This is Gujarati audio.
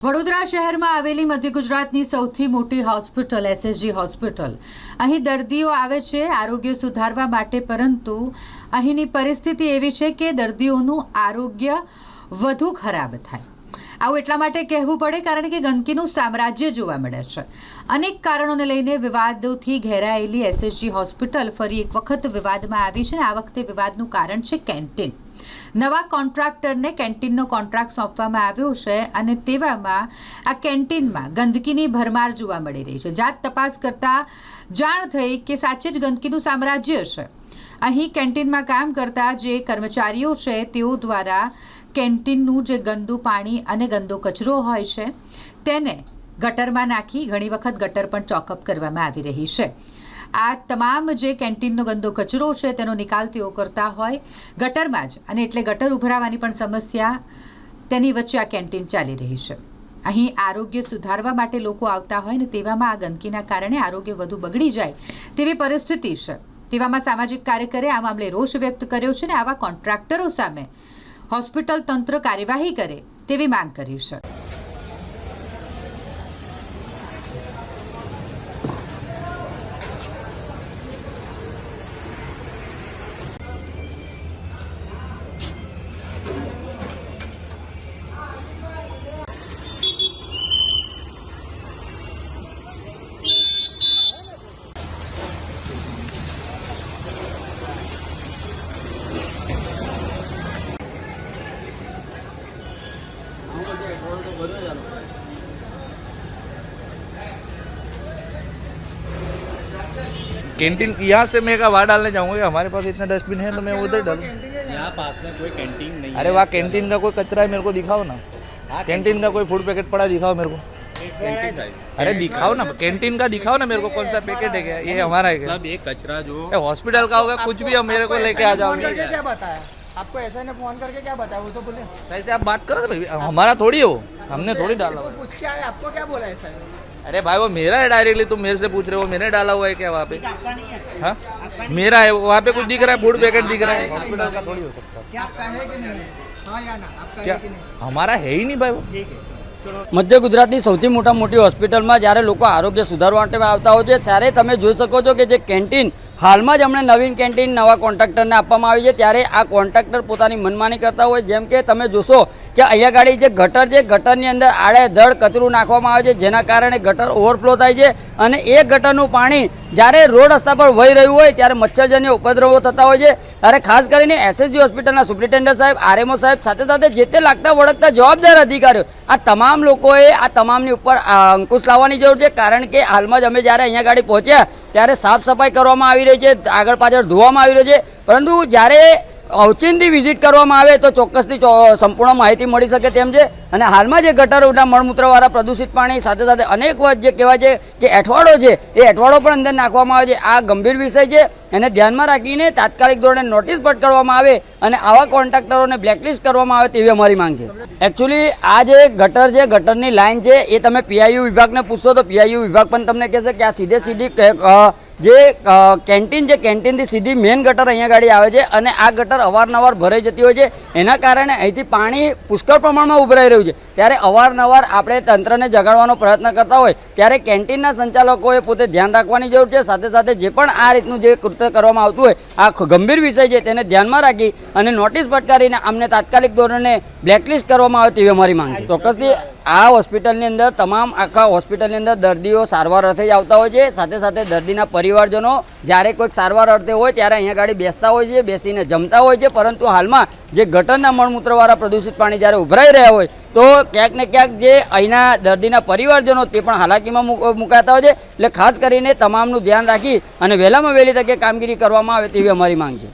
વડોદરા શહેરમાં આવેલી મધ્ય ગુજરાતની સૌથી મોટી હોસ્પિટલ એસએસજી હોસ્પિટલ અહીં દર્દીઓ આવે છે આરોગ્ય સુધારવા માટે, પરંતુ અહીંની પરિસ્થિતિ એવી છે કે દર્દીઓનું આરોગ્ય વધુ ખરાબ થાય. આવું એટલા માટે કહેવું પડે કારણ કે ગંદકીનું સામ્રાજ્ય જોવા મળે છે. અનેક કારણોને લઈને વિવાદોથી ઘેરાયેલી એસએસજી હોસ્પિટલ ફરી એક વખત વિવાદમાં આવી છે. આ વખતે વિવાદનું કારણ છે કેન્ટીન. નવા કોન્ટ્રાક્ટરને કેન્ટીનનો કોન્ટ્રાક્ટ સોંપવામાં આવ્યો છે અને તેવામાં આ કેન્ટીનમાં ગંદકીની ભરમાર જોવા મળી રહી છે. જાત તપાસ કરતા જાણ થઈ કે સાચે જ ગંદકીનું સામ્રાજ્ય છે. અહીં કેન્ટીનમાં કામ કરતા જે કર્મચારીઓ છે તેઓ દ્વારા કેન્ટીનનું જે ગંદુ પાણી અને ગંદો કચરો હોય છે તેને ગટરમાં નાખી ઘણી વખત ગટર પણ ચોકઅપ કરવામાં આવી રહી છે. આ તમામ જે કેન્ટીનનો ગંદો કચરો છે તેનો નિકાલ તેઓ કરતા હોય ગટરમાં જ, અને એટલે ગટર ઉભરાવાની પણ સમસ્યા તેની વચ્ચે આ કેન્ટીન ચાલી રહી છે. અહીં આરોગ્ય સુધારવા માટે લોકો આવતા હોય ને તેવામાં આ ગંદકીના કારણે આરોગ્ય વધુ બગડી જાય તેવી પરિસ્થિતિ છે. તેવામાં સામાજિક કાર્યકરે આ મામલે રોષ વ્યક્ત કર્યો છે ને આવા કોન્ટ્રાક્ટરો સામે હોસ્પિટલ તંત્ર કાર્યવાહી કરે તેવી માંગ કરી છે. कैंटीन यहाँ से मैं वहाँ डालने जाऊंगा. हमारे पास इतना डस्टबिन है तो मैं उधर डालूँ. यहाँ पास में कोई कैंटीन नहीं है. अरे वहाँ कैंटीन का कोई कचरा है मेरे को दिखाओ ना. कैंटीन का कोई फूड पैकेट पड़ा दिखाओ मेरे को. अरे दिखाओ ना, कैंटीन का दिखाओ ना मेरे को. कौन सा पैकेट है क्या? ये हमारा है क्या? मतलब ये कचरा जो हॉस्पिटल का होगा कुछ भी, मेरे को लेके आ जाओ. क्या बताया आपको? ऐसा ने फोन करके क्या बताया? वो तो बोले सही से आप बात करो भाई, हमारा थोड़ी हो, हमने थोड़ी डाला हुआ. पूछ के आए, आपको क्या बोला ऐसा? अरे भाई वो मेरा है डायरेक्टली, तुम मेरे से पूछ रहे हो. मैंने डाला हुआ है क्या वहाँ पे? हाँ मेरा है. वहाँ पे कुछ दिख रहा है, फूड पैकेट दिख रहा है. हॉस्पिटल का थोड़ी हो सकता. क्या आपका है कि नहीं? हाँ या ना? आपका क्या है कि नहीं? हमारा है ही नहीं भाई वो. મધ્ય ગુજરાતની સૌથી મોટી હોસ્પિટલમાં જ્યારે લોકો આરોગ્ય સુધારવા માટે આવતા હોય છે ત્યારે તમે જોઈ શકો છો કે જે કેન્ટીન હાલમાં જ હમણાં નવીન કેન્ટીન નવા કોન્ટ્રાક્ટરને આપવામાં આવી છે, ત્યારે આ કોન્ટ્રાક્ટર પોતાની મનમાની કરતા હોય. જેમ કે તમે જોશો કે અહીંયા ગાડી જે ગટર છે, ગટરની અંદર આડેધડ કચરું નાખવામાં આવે છે, જેના કારણે ગટર ઓવરફ્લો થાય છે અને એ ગટરનું પાણી જ્યારે રોડ રસ્તા પર વહી રહ્યું હોય ત્યારે મચ્છરજન્ય ઉપદ્રવો થતા હોય છે. ત્યારે ખાસ કરીને એસએસજી હોસ્પિટલના સુપ્રિન્ટેન્ડન્ટ સાહેબ, આરએમઓ સાહેબ, સાથે સાથે જે તે લાગતા વળગતા જવાબદાર અધિકારીઓ, આ તમામ લોકોએ આ તમામની ઉપર અંકુશ લાવવાની જરૂર છે. કારણ કે હાલમાં જ અમે જ્યારે અહીંયા ગાડી પહોંચ્યા ત્યારે સાફ સફાઈ કરવામાં આવી રહી છે, આગળ પાછળ ધોવામાં આવી રહ્યો છે, પરંતુ જ્યારે ઓચિંતી વિઝિટ કરવામાં આવે તો ચોક્કસથી સંપૂર્ણ માહિતી મળી શકે તેમ છે. અને હાલમાં જે ગટરોના મળમૂત્રવાળા પ્રદૂષિત પાણી સાથે સાથે અનેક વાત જે કહેવાય છે કે એઠવાડો છે, એ એઠવાડો પણ અંદર નાખવામાં આવે છે. આ ગંભીર વિષય છે, એને ધ્યાનમાં રાખીને તાત્કાલિક ધોરણે નોટિસ ફટકારવામાં આવે અને આવા કોન્ટ્રાક્ટરોને બ્લેકલિસ્ટ કરવામાં આવે તેવી અમારી માંગ છે. એકચ્યુઅલી આ જે ગટર છે, ગટરની લાઇન છે, એ તમે પીઆઈયુ વિભાગને પૂછશો તો પીઆઈયુ વિભાગ પણ તમને કહેશે કે આ સીધી જે કેન્ટીન છે, કેન્ટીનથી સીધી મેઇન ગટર અહીંયા ગાડી આવે છે અને આ ગટર અવારનવાર ભરાઈ જતી હોય છે. એના કારણે અહીંથી પાણી પુષ્કળ પ્રમાણમાં ઉભરાઈ રહ્યું છે. ત્યારે અવારનવાર આપણે તંત્રને જગાડવાનો પ્રયત્ન કરતા હોય ત્યારે કેન્ટીનના સંચાલકોએ પોતે ધ્યાન રાખવાની જરૂર છે. સાથે સાથે જે પણ આ રીતનું જે કૃત્ય કરવામાં આવતું હોય, આ ગંભીર વિષય છે, તેને ધ્યાનમાં રાખી અને નોટિસ ફટકારીને અમને તાત્કાલિક ધોરણે બ્લેકલિસ્ટ કરવામાં આવે તેવી અમારી માંગ છે. ચોક્કસથી આ હોસ્પિટલની અંદર આખા હોસ્પિટલની અંદર દર્દીઓ સારવાર અર્થે જ આવતા હોય છે. સાથે સાથે દર્દીના પરિવારજનો જ્યારે કોઈક સારવાર અર્થે હોય ત્યારે અહીંયા ગાડી બેસતા હોય છે, બેસીને જમતા હોય છે. પરંતુ હાલમાં જે ગટરના મળમૂત્રવાળા પ્રદૂષિત પાણી જ્યારે ઉભરાઈ રહ્યા હોય તો ક્યાંક ને ક્યાંક જે અહીંના દર્દીના પરિવારજનો તે પણ હાલાકીમાં મુકાતા હોય છે. એટલે ખાસ કરીને તમામનું ધ્યાન રાખી અને વહેલામાં વહેલી તકે કામગીરી કરવામાં આવે તેવી અમારી માંગ છે.